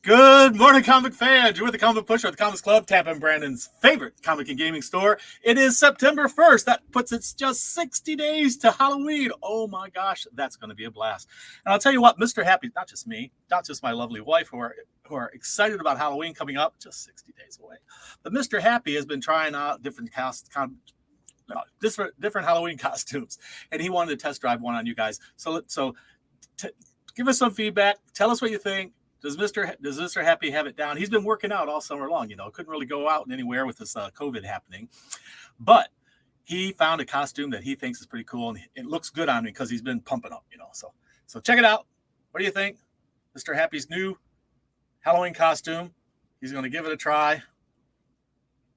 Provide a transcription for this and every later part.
Good morning, comic fans. You're with the Comic Push at the Comics Club, Tampa and Brandon's favorite comic and gaming store. It is September 1st. That puts it just 60 days to Halloween. Oh my gosh, that's going to be a blast. And I'll tell you what, Mr. Happy, not just me, not just my lovely wife who are excited about Halloween coming up, just 60 days away. But Mr. Happy has been trying out different Halloween costumes, and he wanted to test drive one on you guys. So give us some feedback. Tell us what you think. Does Mr. Happy have it down? He's been working out all summer long. Couldn't really go out anywhere with this COVID happening, but he found a costume that he thinks is pretty cool, and it looks good on me because he's been pumping up. So check it out. What do you think? Mr. Happy's new Halloween costume. He's going to give it a try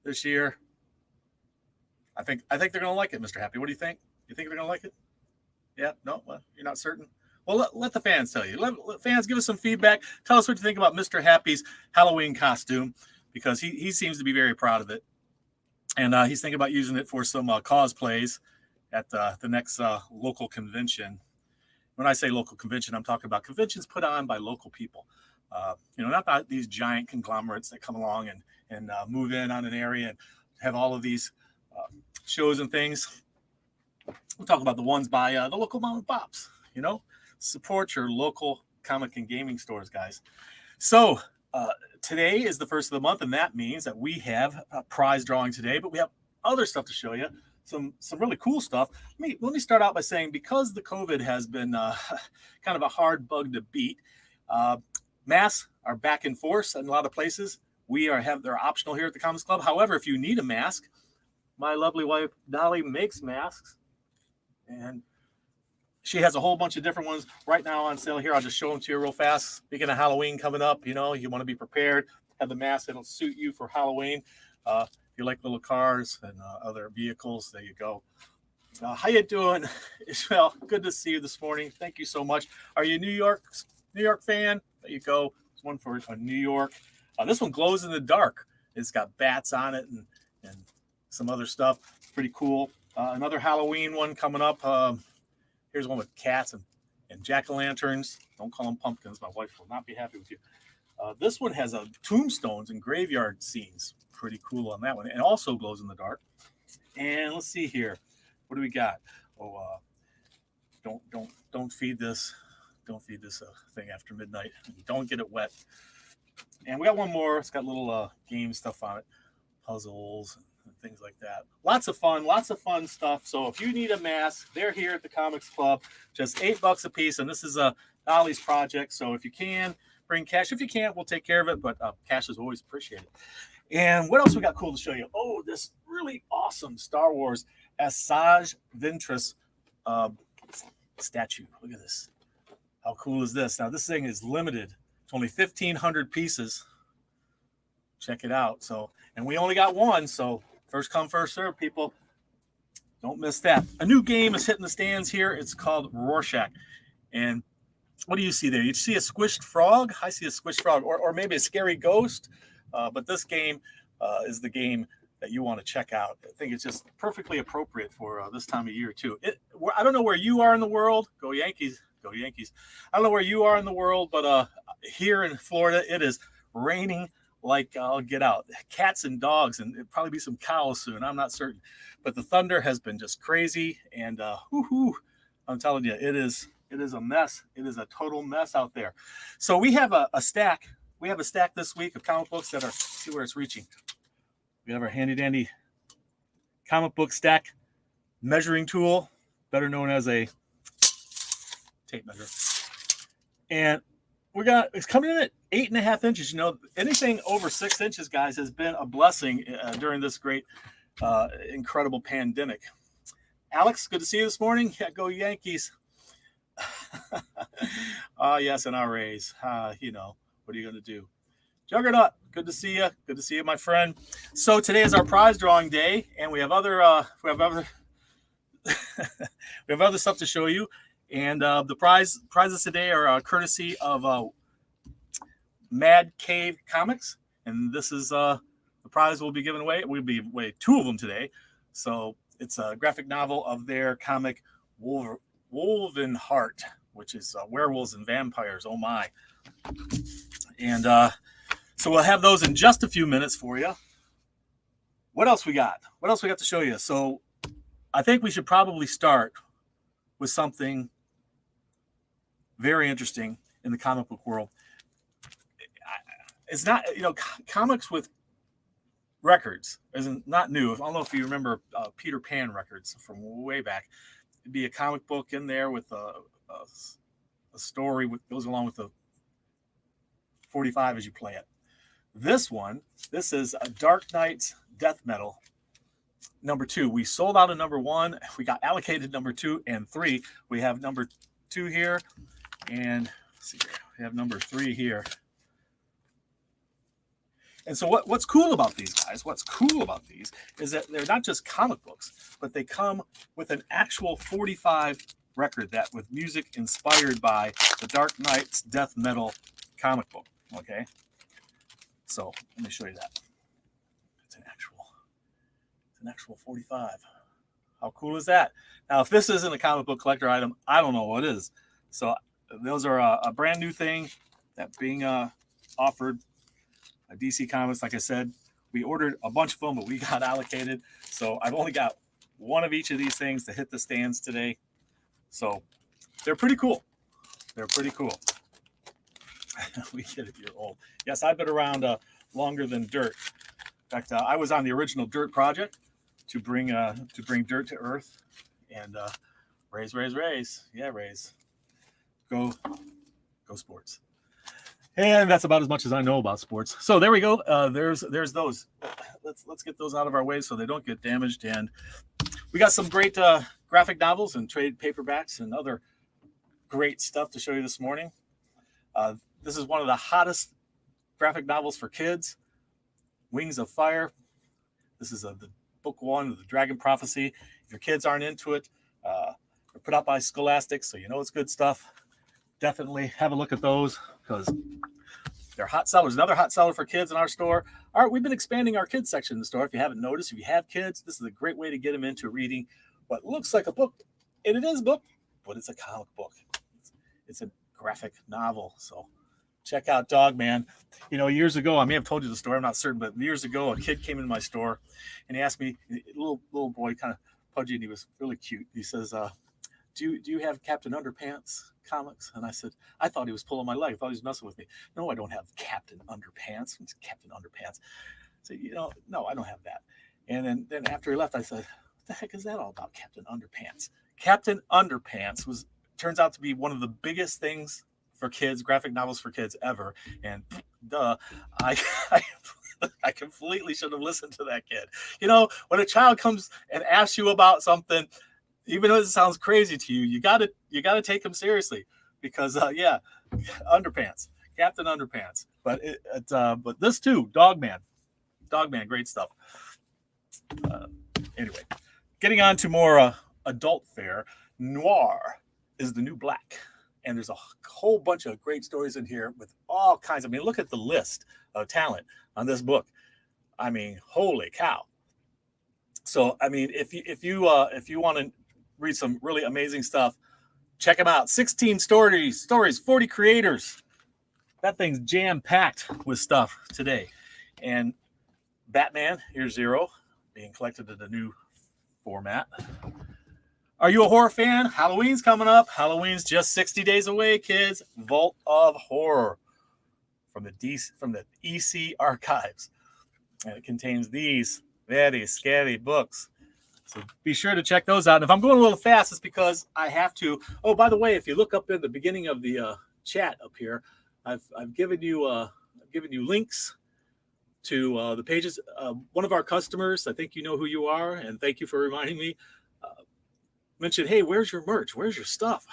this year. I think they're going to like it, Mr. Happy. What do you think? You think they're going to like it? Yeah? No? Well, you're not certain? Well, let the fans tell you. Let fans give us some feedback. Tell us what you think about Mr. Happy's Halloween costume, because he seems to be very proud of it. And he's thinking about using it for some cosplays at the next local convention. When I say local convention, I'm talking about conventions put on by local people. Not these giant conglomerates that come along and move in on an area and have all of these shows and things. I'm talking about the ones by the local mom and pops, Support your local comic and gaming stores, guys. So today is the first of the month, and that means that we have a prize drawing today, but we have other stuff to show you, some really cool stuff. Let me start out by saying, because the COVID has been kind of a hard bug to beat, masks are back in force in a lot of places. They're optional here at the Comics Club. However, if you need a mask, my lovely wife Dolly makes masks, and she has a whole bunch of different ones right now on sale here. I'll just show them to you real fast. Speaking of Halloween coming up, you want to be prepared. Have the mask that'll suit you for Halloween. If you like little cars and other vehicles, there you go. How you doing, Ishmael? Good to see you this morning. Thank you so much. Are you a New York fan? There you go. There's one for New York. This one glows in the dark. It's got bats on it and some other stuff. Pretty cool. Another Halloween one coming up. Here's one with cats and jack-o'-lanterns. Don't call them pumpkins. My wife will not be happy with you. This one has tombstones and graveyard scenes. Pretty cool on that one. And also glows in the dark. And let's see here. What do we got? Oh, don't feed this. Don't feed this thing after midnight. Don't get it wet. And we got one more. It's got little game stuff on it. Puzzles and things like that. Lots of fun stuff. So if you need a mask, they're here at the Comics Club. Just $8 a piece, and this is Dolly's project. So if you can, bring cash. If you can't, we'll take care of it, but cash is always appreciated. And what else we got cool to show you? Oh, this really awesome Star Wars Asajj Ventress statue. Look at this. How cool is this? Now, this thing is limited. It's only 1,500 pieces. Check it out. And we only got one, so first come, first serve, people. Don't miss that. A new game is hitting the stands here. It's called Rorschach. And what do you see there? You see a squished frog? I see a squished frog, or maybe a scary ghost. But this game is the game that you want to check out. I think it's just perfectly appropriate for this time of year, too. I don't know where you are in the world. Go Yankees. Go Yankees. I don't know where you are in the world, but here in Florida, it is raining like I'll get out. Cats and dogs, and it'll probably be some cows soon. I'm not certain. But the thunder has been just crazy, and I'm telling you, it is a mess. It is a total mess out there. So we have a stack. We have a stack this week of comic books that are, see where it's reaching. We have our handy-dandy comic book stack measuring tool, better known as a tape measure. And it's coming in at 8.5 inches. Anything over 6 inches, guys, has been a blessing during this great, incredible pandemic. Alex, good to see you this morning. Yeah, go Yankees. Yes, and our Rays. What are you going to do? Juggernaut, good to see you. Good to see you, my friend. So today is our prize drawing day, and we have other stuff to show you. And the prizes today are courtesy of Mad Cave Comics, and this is the prize we'll be giving away. We'll be away 2 of them today. So it's a graphic novel of their comic Wolven Heart, which is werewolves and vampires. Oh my! And so we'll have those in just a few minutes for you. What else we got? What else we got to show you? So I think we should probably start with something very interesting in the comic book world. It's not, comics with records isn't not new. I don't know if you remember Peter Pan records from way back. It'd be a comic book in there with a story that goes along with the 45 as you play it. This is a Dark Knight's Death Metal number 2. We sold out of number 1. We got allocated number 2 and 3. We have number 2 here, and let's see here. We have number 3 here. And so what's cool about these guys, is that they're not just comic books, but they come with an actual 45 record that with music inspired by the Dark Knight's Death Metal comic book. Okay. So let me show you that. It's an actual 45. How cool is that? Now, if this isn't a comic book collector item, I don't know what is. So those are a brand new thing that being offered. DC Comics, like I said, we ordered a bunch of them, but we got allocated. So I've only got one of each of these things to hit the stands today. So they're pretty cool. We get it, you're old. Yes, I've been around longer than dirt. In fact, I was on the original Dirt project to bring dirt to Earth, and raise. Yeah, raise. Go sports. And that's about as much as I know about sports. So there we go. There's those. Let's get those out of our way so they don't get damaged. And we got some great graphic novels and trade paperbacks and other great stuff to show you this morning. This is one of the hottest graphic novels for kids, Wings of Fire. This is the book 1 of the Dragon Prophecy. If your kids aren't into it, they're put out by Scholastic, so you know it's good stuff. Definitely have a look at those because they're hot sellers. Another hot seller for kids in our store. All right, we've been expanding our kids section in the store. If you haven't noticed, if you have kids, this is a great way to get them into reading what looks like a book. And it is a book, but it's a comic book. It's a graphic novel. So check out Dog Man. Years ago, I may have told you the story, I'm not certain, but years ago, a kid came in my store and he asked me, little boy, kind of pudgy, and he was really cute. He says, do you have Captain Underpants comics? And I said, I thought he was pulling my leg. I thought he was messing with me. No, I don't have Captain Underpants. It's Captain Underpants. So, no, I don't have that. And then after he left, I said, what the heck is that all about, Captain Underpants? Captain Underpants turns out to be one of the biggest things for kids, graphic novels for kids ever. And I completely should have listened to that kid. When a child comes and asks you about something, even though it sounds crazy to you, you gotta take them seriously because Underpants, Captain Underpants. But but this too, Dog Man, great stuff. Anyway, getting on to more adult fare. Noir is the new black, and there's a whole bunch of great stories in here with all kinds. Look at the list of talent on this book. Holy cow! So if you want to read some really amazing stuff, check them out. 16 stories, 40 creators. That thing's jam-packed with stuff today. And Batman, Year Zero, being collected in a new format. Are you a horror fan? Halloween's coming up. Halloween's just 60 days away, kids. Vault of Horror from the EC archives. And it contains these very scary books. So be sure to check those out. And if I'm going a little fast, it's because I have to. Oh, by the way, if you look up in the beginning of the chat up here, I've given you links to the pages. One of our customers, I think you know who you are, and thank you for reminding me. Mentioned, hey, where's your merch? Where's your stuff?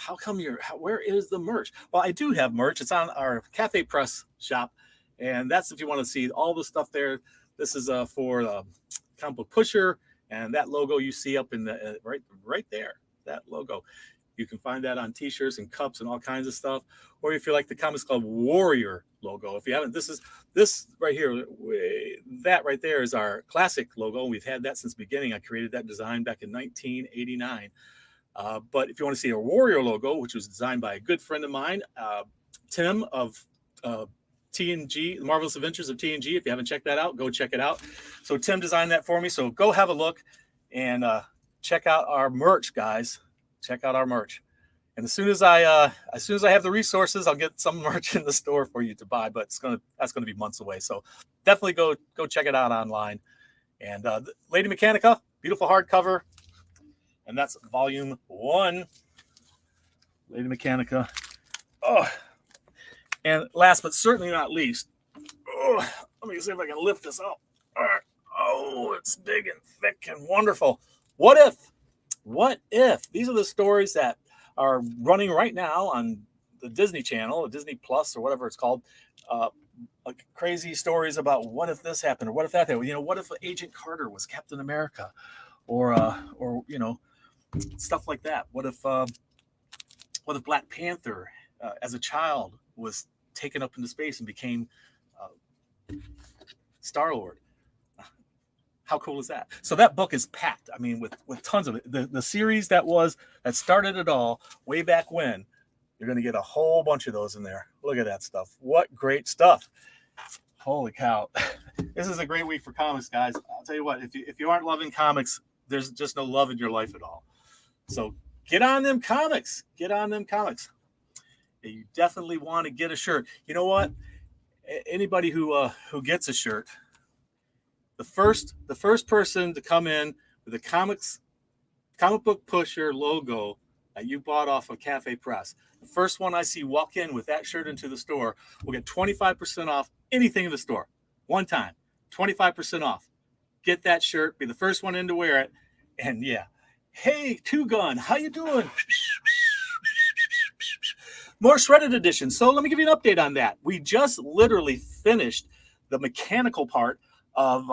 Where is the merch? Well, I do have merch. It's on our Cafe Press shop, and that's if you want to see all the stuff there. This is for Comic Book Pusher. And that logo you see up in the right there, that logo, you can find that on T-shirts and cups and all kinds of stuff. Or if you like the Comics Club Warrior logo, if you haven't, this right here, that right there is our classic logo. We've had that since the beginning. I created that design back in 1989. But if you want to see a Warrior logo, which was designed by a good friend of mine, Tim of TNG, The Marvelous Adventures of TNG. If you haven't checked that out, go check it out. So Tim designed that for me. So go have a look and check out our merch, guys. Check out our merch. And as soon as I have the resources, I'll get some merch in the store for you to buy. But that's gonna be months away. So definitely go check it out online. And Lady Mechanica, beautiful hardcover, and that's volume 1. Lady Mechanica. Oh, and last but certainly not least, let me see if I can lift this up. Oh, it's big and thick and wonderful. What if? What if? These are the stories that are running right now on the Disney Channel, or Disney Plus, or whatever it's called. Like crazy stories about what if this happened, or what if that happened. You know, what if Agent Carter was Captain America, or you know, stuff like that. What if Black Panther, as a child, was taken up into space and became Star-Lord? How cool is that? So that book is packed. I mean, with tons of it. The series that started it all way back when. You're going to get a whole bunch of those in there. Look at that stuff. What great stuff. Holy cow. This is a great week for comics, guys. I'll tell you what, if you aren't loving comics, there's just no love in your life at all. So get on them comics. Get on them comics. You definitely want to get a shirt. You know what? Anybody who gets a shirt, the first person to come in with a comic book pusher logo that you bought off of Cafe Press, the first one I see walk in with that shirt into the store will get 25% off anything in the store. One time, 25% off. Get that shirt, be the first one in to wear it, and yeah. Hey, Two Gun, how you doing? More shredded edition. So let me give you an update on that. We just literally finished the mechanical part of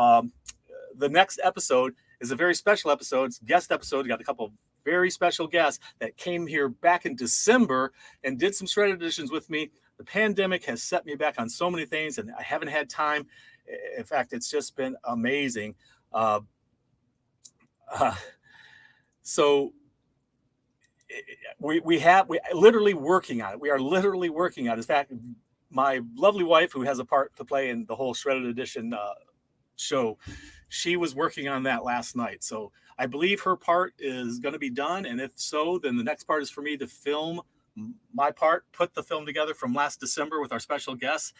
the next episode. Is a very special episode. It's a guest episode. We got a couple of very special guests that came here back in December and did some shredded editions with me. The pandemic has set me back on so many things, and I haven't had time. In fact, it's just been amazing. So we literally working on it. We are literally working on it. In fact, my lovely wife, who has a part to play in the whole shredded edition show, she was working on that last night. So I believe her part is going to be done. And if so, then the next part is for me to film my part, put the film together from last December with our special guests.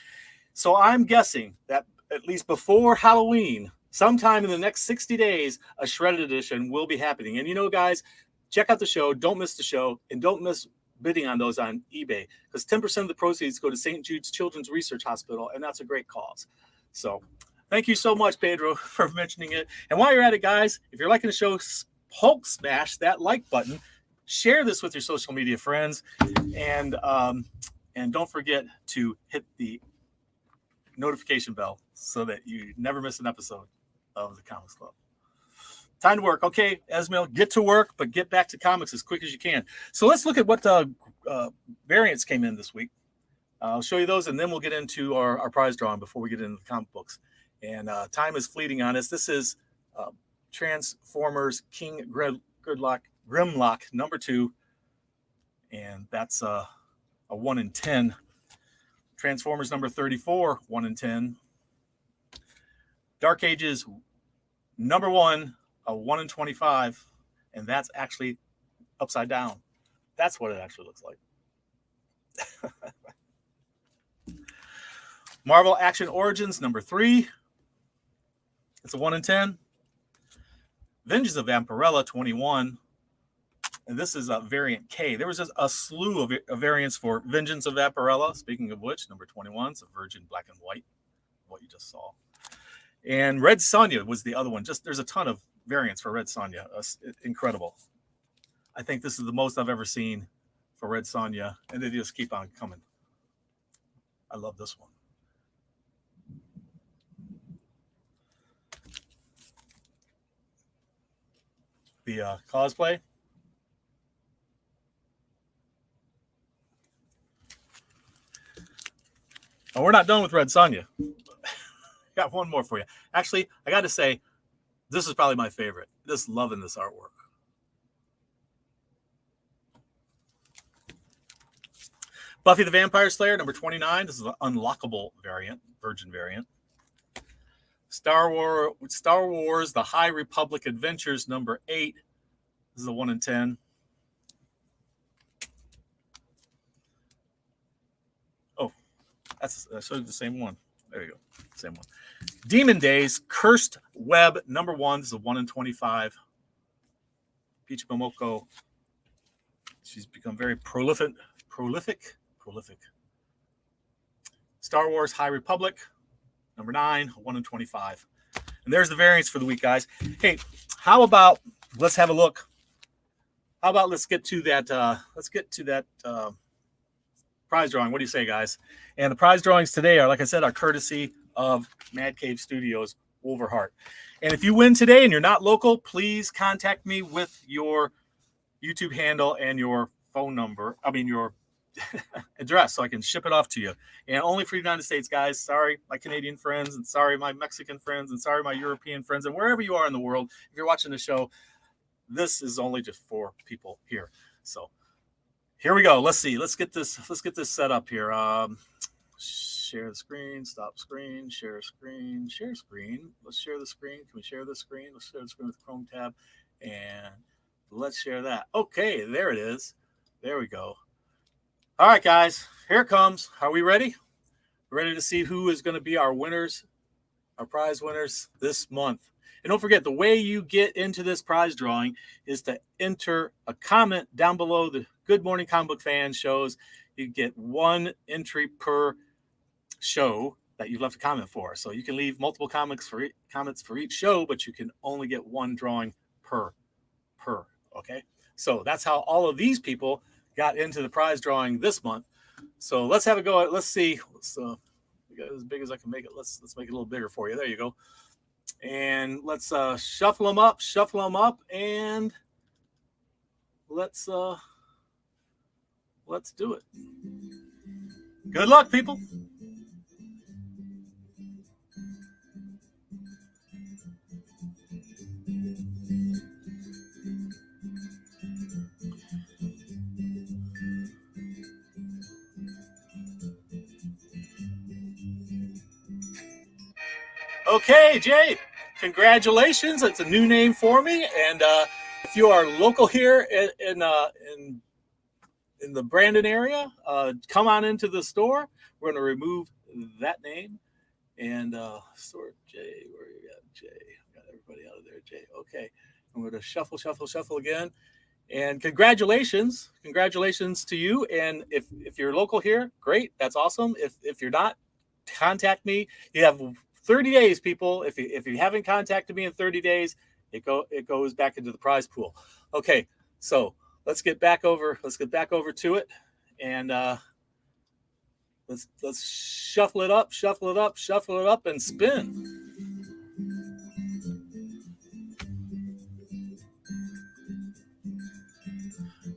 So I'm guessing that at least before Halloween, sometime in the next 60 days, a shredded edition will be happening. And you know, guys, check out the show. Don't miss the show. And don't miss bidding on those on eBay, because 10% of the proceeds go to St. Jude's Children's Research Hospital. And that's a great cause. So thank you so much, Pedro, for mentioning it. And while you're at it, guys, if you're liking the show, Hulk smash that like button. Share this with your social media friends. And don't forget to hit the notification bell so that you never miss an episode of the Comics Club. Time to work. Okay, Esmail, get to work, but get back to comics as quick as you can. So let's look at what variants came in this week. I'll show you those, and then we'll get into our prize drawing before we get into the comic books. And time is fleeting on us. This is Transformers King Grimlock number 2, and that's a 1 in 10. Transformers number 34, 1 in 10. Dark Ages number 1, a 1 in 25, and that's actually upside down. That's what it actually looks like. Marvel Action Origins number 3. It's a 1 in 10. Vengeance of Vampirella 21. And this is a variant K. There was just a slew of variants for Vengeance of Vampirella. Speaking of which, number 21, it's a virgin black and white, what you just saw. And Red Sonja was the other one. Just there's a ton of variants for Red Sonja. Incredible. I think this is the most I've ever seen for Red Sonja, and they just keep on coming. I love this one. The cosplay. Oh, we're not done with Red Sonja. Got one more for you. Actually, I got to say, this is probably my favorite. Just loving this artwork. Buffy the Vampire Slayer, number 29. This is the unlockable variant, virgin variant. Star Wars, The High Republic Adventures, number 8. This is a 1 in 10. Oh, I showed you the same one. There you go. Same one. Demon Days, Cursed Web, number 1. This is a 1 in 25. Peach Momoko. She's become very prolific. Star Wars High Republic, number 9, 1 in 25. And there's the variants for the week, guys. Hey, how about let's have a look. How about let's get to that prize drawing. What do you say, guys? And the prize drawings today are, like I said, are courtesy of Mad Cave Studios, Wolverheart. And if you win today and you're not local, please contact me with your YouTube handle and your phone number. Your address, so I can ship it off to you. And only for the United States, guys. Sorry, my Canadian friends, and sorry, my Mexican friends, and sorry, my European friends, and wherever you are in the world. If you're watching the show, this is only just for people here. So here we go. Let's see. Let's get this set up here. Share the screen, stop screen, share screen, share screen. Let's share the screen. Can we share the screen? Let's share the screen with the Chrome tab. And let's share that. Okay, there it is. There we go. All right, guys, here it comes. Are we ready? Ready to see who is going to be our winners, our prize winners this month. And don't forget, the way you get into this prize drawing is to enter a comment down below the Good Morning Comic Book Fan shows. You get 1 entry per show that you've left a comment for. So you can leave multiple comments for each show, but you can only get 1 drawing per. Okay? So that's how all of these people got into the prize drawing this month. So let's have a go. Let's see. Let's get as big as I can make it. Let's make it a little bigger for you. There you go. And let's shuffle them up, and let's do it. Good luck, people. Okay, Jay, congratulations. It's a new name for me. And if you are local here in the Brandon area, come on into the store. We're going to remove that name. And sort Jay, where you at, Jay? Got everybody out of there, Jay. Okay, I'm going to shuffle again. And congratulations to you. And if you're local here, great, that's awesome. If you're not, contact me. You have 30 days, people. If you haven't contacted me in 30 days, it goes back into the prize pool. Okay, so let's get back over to it, and let's shuffle it up, and spin.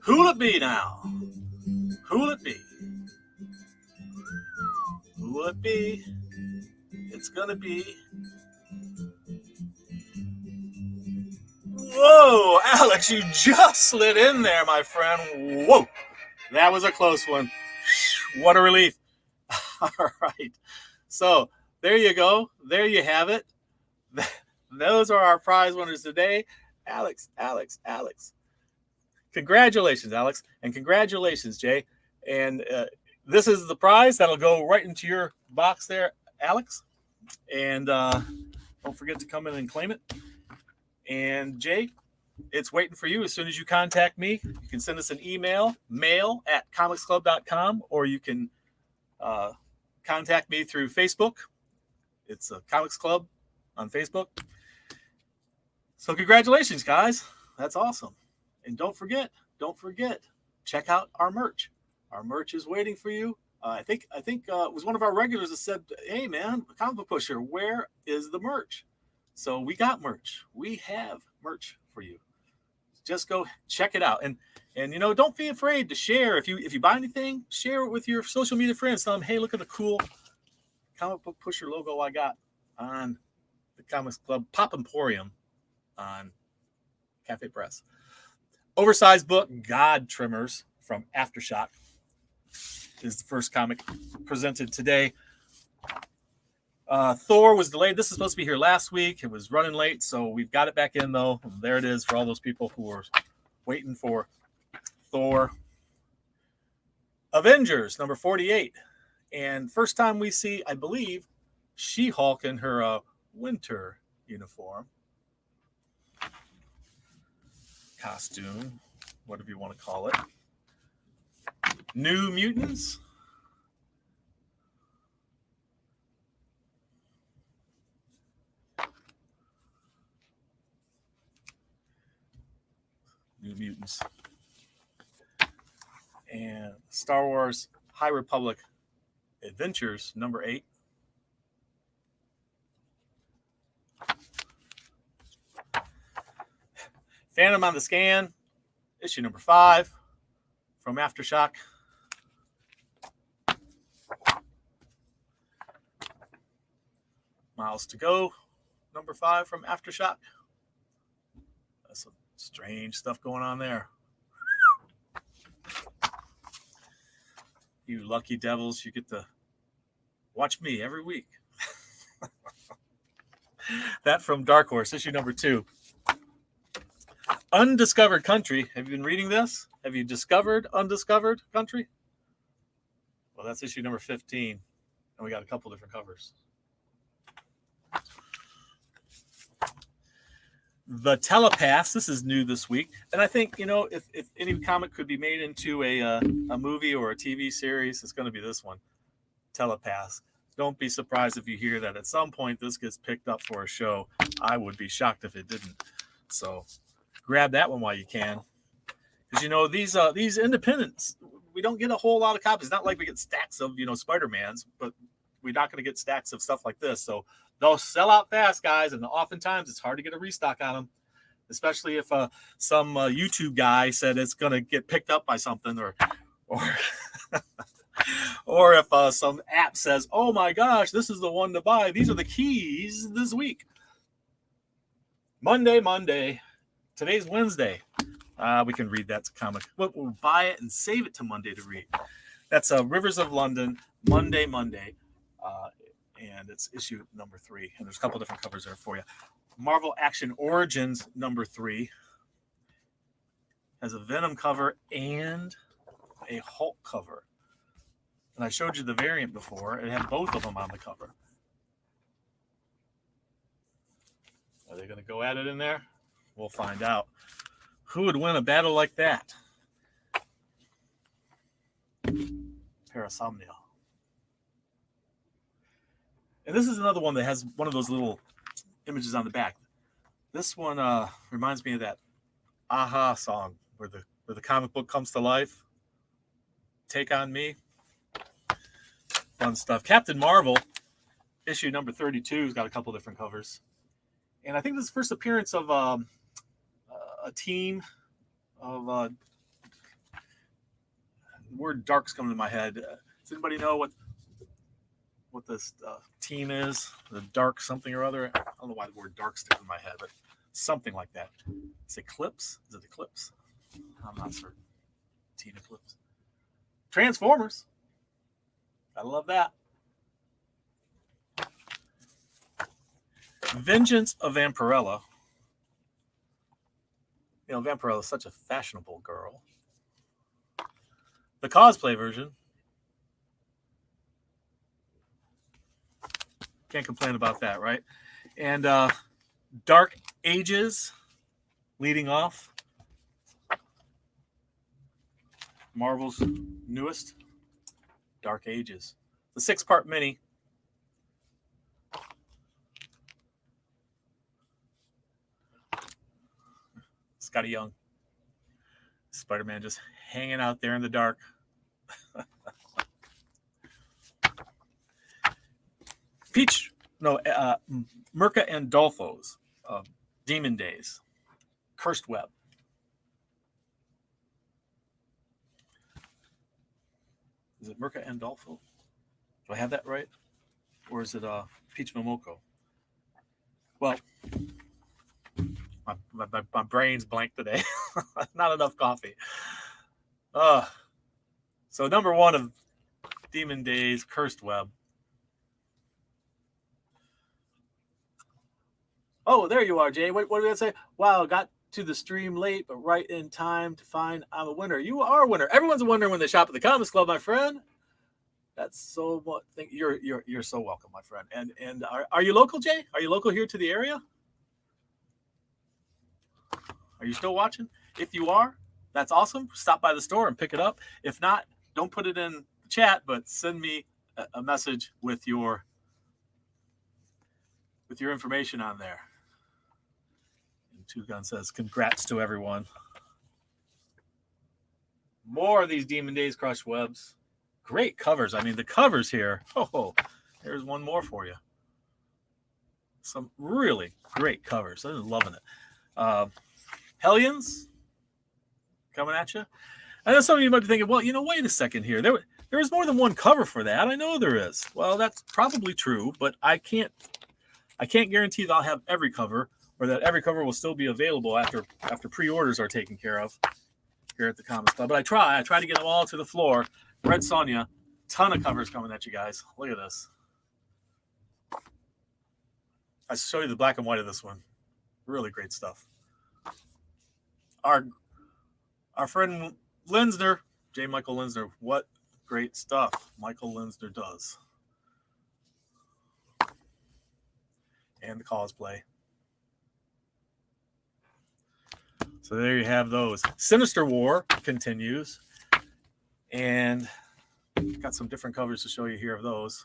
Who'll it be now? Who'll it be? Who will it be? It's gonna be. Whoa, Alex, you just slid in there, my friend. Whoa, that was a close one. What a relief. All right. So there you go. There you have it. Those are our prize winners today. Alex. Congratulations, Alex. And congratulations, Jay. And this is the prize that'll go right into your box there, Alex. And don't forget to come in and claim it. And Jay, it's waiting for you. As soon as you contact me, you can send us an email, mail@comicsclub.com, or you can contact me through Facebook. It's a Comics Club on Facebook. So congratulations, guys. That's awesome. And don't forget, check out our merch. Our merch is waiting for you. I think it was one of our regulars that said, "Hey, man, Comic Book Pusher, where is the merch?" So we got merch. We have merch for you. Just go check it out, and don't be afraid to share. If you buy anything, share it with your social media friends. Tell them, "Hey, look at the cool Comic Book Pusher logo I got on the Comics Club Pop Emporium on Cafe Press." Oversized book, God Trimmers from Aftershock. is the first comic presented today. Thor was delayed. This is supposed to be here last week. It was running late, so we've got it back in, though. And there it is for all those people who are waiting for Thor. Avengers, number 48. And first time we see, I believe, She-Hulk in her winter uniform. Costume, whatever you want to call it. New Mutants. New Mutants. And Star Wars High Republic Adventures, number 8. Phantom on the Scan, issue number 5 from Aftershock. Miles to Go, number 5 from Aftershock. That's some strange stuff going on there. You lucky devils, you get to watch me every week. That from Dark Horse, issue number 2. Undiscovered Country. Have you been reading this? Have you discovered Undiscovered Country? Well, that's issue number 15. And we got a couple different covers. The Telepaths. This is new this week. And I think, if any comic could be made into a movie or a TV series, it's going to be this one. Telepaths. Don't be surprised if you hear that at some point this gets picked up for a show. I would be shocked if it didn't. So grab that one while you can. Because, these independents, we don't get a whole lot of copies. It's not like we get stacks of, Spider-Mans, but we're not going to get stacks of stuff like this. So they'll sell out fast, guys, and oftentimes it's hard to get a restock on them, especially if some YouTube guy said it's going to get picked up by something, or or if some app says, "Oh my gosh, this is the one to buy. These are the keys this week." Monday. Today's Wednesday. We can read that comic. We'll buy it and save it to Monday to read. That's Rivers of London, Monday. And it's issue number 3. And there's a couple different covers there for you. Marvel Action Origins number 3 has a Venom cover and a Hulk cover. And I showed you the variant before. It had both of them on the cover. Are they going to go at it in there? We'll find out. Who would win a battle like that? Parasomnia. And this is another one that has one of those little images on the back. This one reminds me of that Aha song where the comic book comes to life. Take on Me. Fun stuff. Captain Marvel, issue number 32, has got a couple different covers. And I think this is the first appearance of a team of the word dark's coming to my head. Does anybody know what this team is? The dark something or other? I don't know why the word dark sticks in my head, but something like that. Is it Eclipse? Is it Eclipse? I'm not certain. Team Eclipse. Transformers. I love that. Vengeance of Vampirella. Vampirella is such a fashionable girl. The cosplay version. Can't complain about that, right? And Dark Ages leading off. Marvel's newest. Dark Ages. The 6-part mini. Scotty Young. Spider-Man just hanging out there in the dark. Mirka and Dolpho's Demon Days. Cursed Web. Is it Mirka and Dolpho? Do I have that right? Or is it Peach Momoko? Well, my brain's blank today. Not enough coffee. So number 1 of Demon Days, Cursed Web. Oh, there you are, Jay. What did I say? Wow, got to the stream late, but right in time to find I'm a winner. You are a winner. Everyone's a winner when they shop at the Comics Club, my friend. That's so much. You're so welcome, my friend. And are you local, Jay? Are you local here to the area? Are you still watching? If you are, that's awesome. Stop by the store and pick it up. If not, don't put it in the chat, but send me a message with your information on there. And Two Gun says, congrats to everyone. More of these Demon Days Crushed Webs. Great covers. I mean, the covers here. Oh, there's one more for you. Some really great covers. I'm loving it. Hellions coming at you. I know some of you might be thinking, well, wait a second here. There is more than one cover for that. I know there is. Well, that's probably true, but I can't guarantee that I'll have every cover, or that every cover will still be available after pre-orders are taken care of here at the Comics Club. But I try to get them all to the floor. Red Sonja, ton of covers coming at you guys. Look at this. I show you the black and white of this one. Really great stuff. Our friend Linsner, J. Michael Linsner, what great stuff Michael Linsner does. And the cosplay. So there you have those. Sinister War continues. And got some different covers to show you here of those.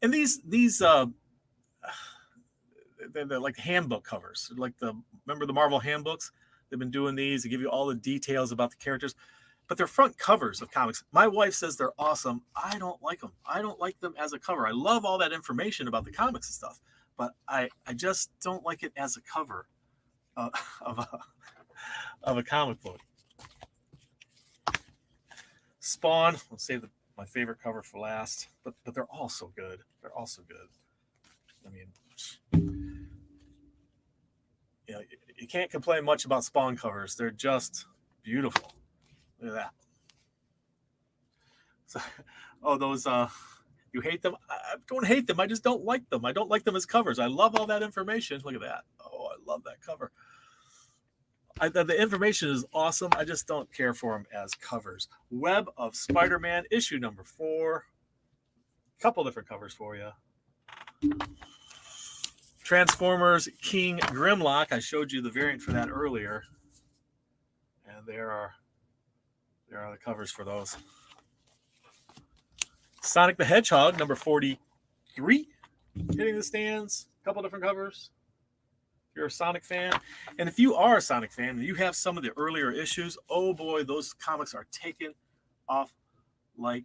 And these they're like handbook covers. Remember the Marvel handbooks? They've been doing these. They give you all the details about the characters. But they're front covers of comics. My wife says they're awesome. I don't like them. I don't like them as a cover. I love all that information about the comics and stuff. But I just don't like it as a cover of a comic book. Spawn. I'll save my favorite cover for last. But they're all so good. They're all so good. I mean, you can't complain much about Spawn covers. They're just beautiful. Look at that. So, those you hate them? I don't hate them. I just don't like them. I don't like them as covers. I love all that information. Look at that. Oh, I love that cover. The information is awesome. I just don't care for them as covers. Web of Spider-Man, issue number 4. Couple different covers for you. Transformers King Grimlock. I showed you the variant for that earlier. And there are the covers for those. Sonic the Hedgehog, number 43. Hitting the stands. A couple different covers. If you're a Sonic fan. And if you are a Sonic fan and you have some of the earlier issues, oh boy, those comics are taken off like,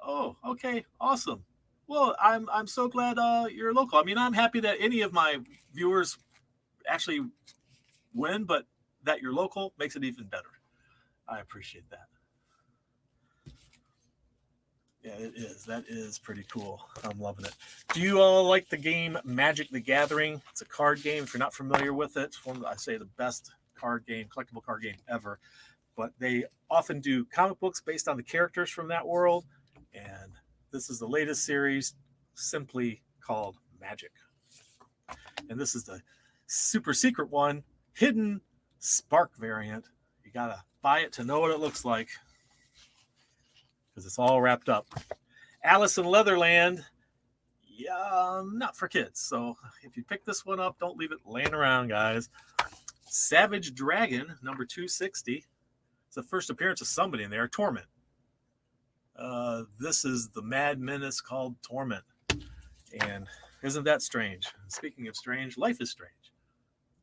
oh, okay, awesome. Well, I'm so glad you're local. I mean, I'm happy that any of my viewers actually win, but that you're local makes it even better. I appreciate that. Yeah, it is. That is pretty cool. I'm loving it. Do you all like the game Magic the Gathering? It's a card game. If you're not familiar with it, it's one of, I say, the best card game, collectible card game ever. But they often do comic books based on the characters from that world. And this is the latest series, simply called Magic. And this is the super secret one, hidden Spark variant. You got to buy it to know what it looks like, because it's all wrapped up. Alice in Leatherland, not for kids. So if you pick this one up, don't leave it laying around, guys. Savage Dragon, number 260. It's the first appearance of somebody in there, Torment. This is the Mad Menace called Torment. And isn't that strange? Speaking of strange, life is strange.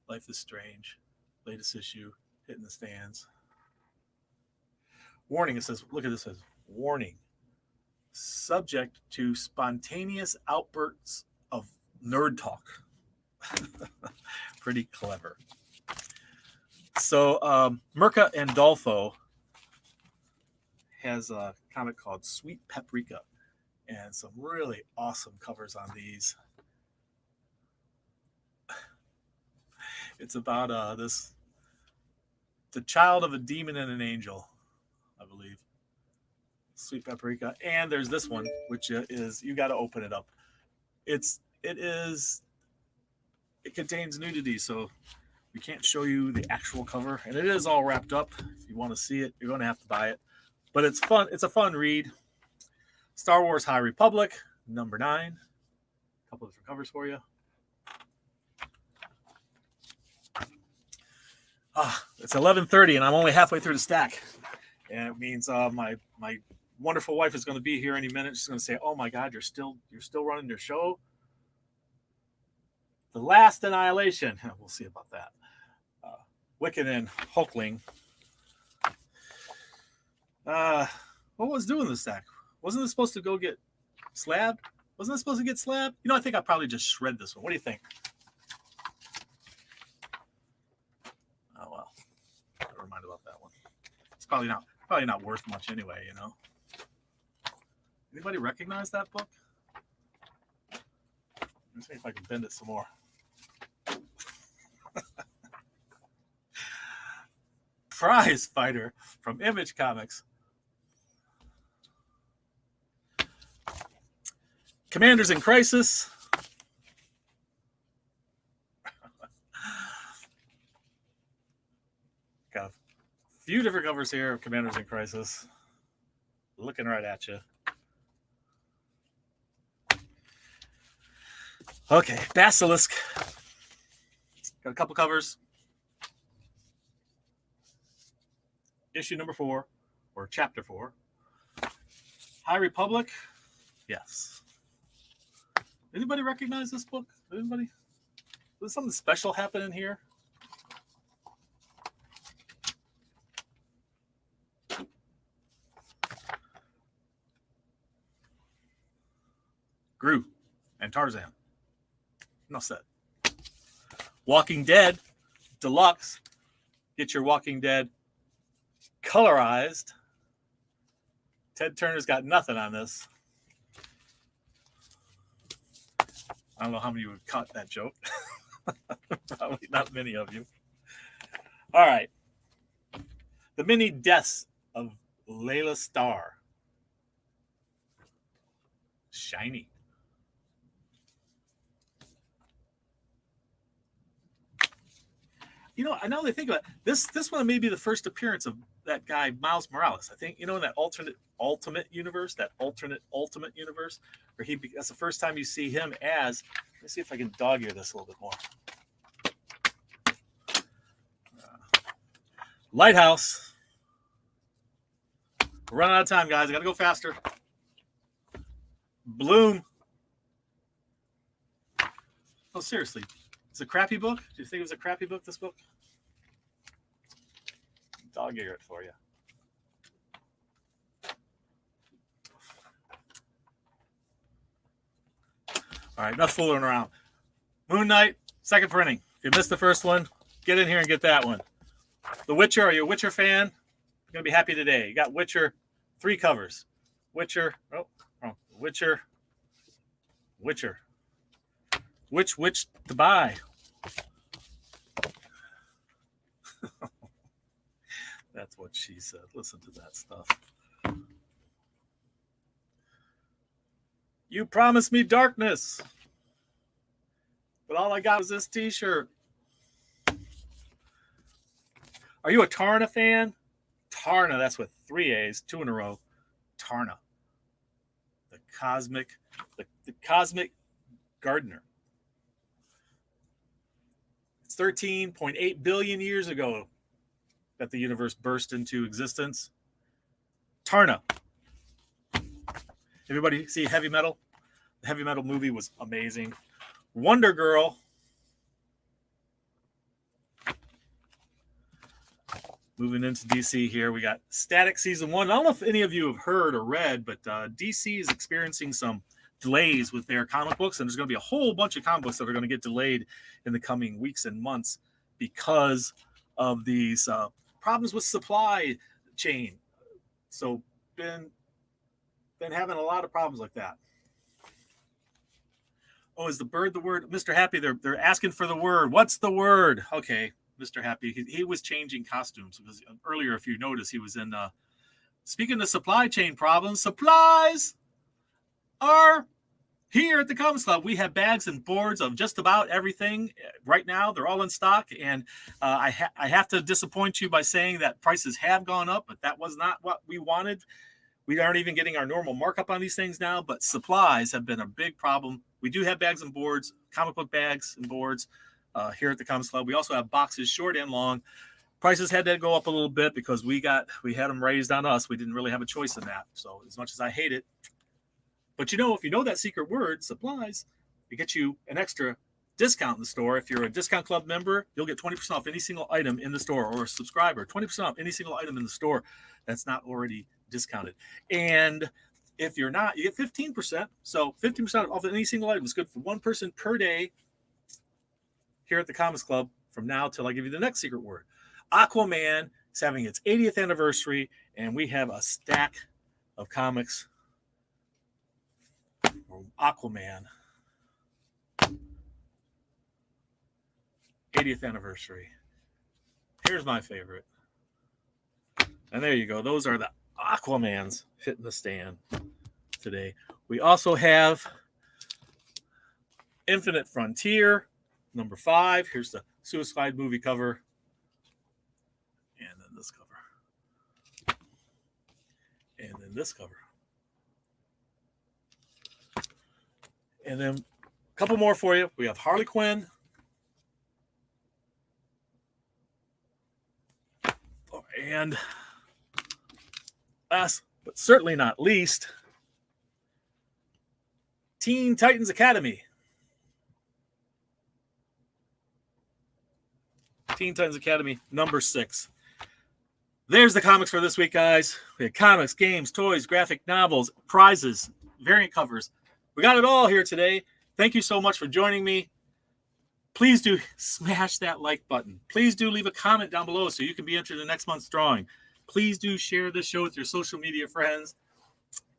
Life is strange. Latest issue, hitting the stands. Warning, it says, look at this, it says, warning. Subject to spontaneous outbursts of nerd talk. Pretty clever. So, Mirka Andolfo has a comic called Sweet Paprika, and some really awesome covers on these. It's about the child of a demon and an angel, I believe. Sweet paprika. And there's this one, which is, you got to open it up. It contains nudity, so we can't show you the actual cover. And it is all wrapped up. If you want to see it, you're going to have to buy it. But it's fun. It's a fun read. Star Wars High Republic, number 9. A couple different covers for you. It's 11:30, and I'm only halfway through the stack. And it means my wonderful wife is going to be here any minute. She's going to say, "Oh my God, you're still running your show." The Last Annihilation. We'll see about that. Wicked and Hulkling. What was doing this stack? Wasn't it supposed to go get slabbed? Wasn't it supposed to get slabbed? You know, I think I probably just shred this one. What do you think? Oh well, never mind about that one. It's probably not worth much anyway, you know. Anybody recognize that book? Let's see if I can bend it some more. Prize Fighter from Image Comics. Commanders in Crisis. Got a few different covers here of Commanders in Crisis. Looking right at you. Okay, Basilisk. Got a couple covers. Issue number 4, or chapter 4. High Republic. Yes. Anybody recognize this book? Anybody? There's something special happening here. Gru and Tarzan. No set. Walking Dead Deluxe. Get your Walking Dead colorized. Ted Turner's got nothing on this. I don't know how many of you would caught that joke. Probably not many of you. All right. The Mini Deaths of Layla Starr. Shiny. You know, I know they think about it. This one may be the first appearance of that guy Miles Morales. I think, you know, in that ultimate universe, where that's the first time you see him as. Let me see if I can dog ear this a little bit more. Lighthouse. We're running out of time, guys. I got to go faster. Bloom. Oh, seriously. It's a crappy book? Do you think it was a crappy book, this book? Dog ear it for you. All right, enough fooling around. Moon Knight, second printing. If you missed the first one, get in here and get that one. The Witcher, are you a Witcher fan? You're going to be happy today. You got Witcher, 3 covers. Witcher. Which to buy? That's what she said. Listen to that stuff. You promised me darkness, but all I got was this t-shirt. Are you a Tarna fan? Tarna, that's with 3 A's, 2 in a row. Tarna. The cosmic gardener. It's 13.8 billion years ago that the universe burst into existence. Tarna. Everybody see Heavy Metal? The Heavy Metal movie was amazing. Wonder Girl. Moving into DC here, we got Static Season 1. I don't know if any of you have heard or read, but DC is experiencing some delays with their comic books, and there's going to be a whole bunch of comic books that are going to get delayed in the coming weeks and months because of these problems with supply chain. So been having a lot of problems like that. Oh, is the bird the word? Mr. Happy, they're asking for the word. What's the word? Okay, Mr. Happy. He was changing costumes because earlier, if you notice, he was in speaking of supply chain problems, supplies are here at the Comics Club. We have bags and boards of just about everything right now. They're all in stock, and I have to disappoint you by saying that prices have gone up, but that was not what we wanted. We aren't even getting our normal markup on these things now, but supplies have been a big problem. We do have bags and boards, comic book bags and boards here at the Comics Club. We also have boxes, short and long. Prices had to go up a little bit because we had them raised on us. We didn't really have a choice in that. So as much as I hate it, but if you know that secret word, supplies, it gets you an extra discount in the store. If you're a discount club member, you'll get 20% off any single item in the store, or a subscriber, 20% off any single item in the store that's not already discounted. And if you're not, you get 15%. So 15% off any single item is good for one person per day here at the Comics Club from now till I give you the next secret word. Aquaman is having its 80th anniversary, and we have a stack of comics from Aquaman. 80th anniversary. Here's my favorite. And there you go. Those are the Aquamans hitting the stand today. We also have Infinite Frontier, number 5. Here's the Suicide movie cover. And then this cover. And then this cover. And then a couple more for you. We have Harley Quinn. And last, but certainly not least, Teen Titans Academy. Teen Titans Academy, number 6. There's the comics for this week, guys. We had comics, games, toys, graphic novels, prizes, variant covers. We got it all here today. Thank you so much for joining me. Please do smash that like button. Please do leave a comment down below so you can be entered in next month's drawing. Please do share this show with your social media friends.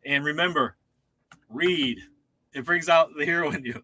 And remember, read. It brings out the hero in you.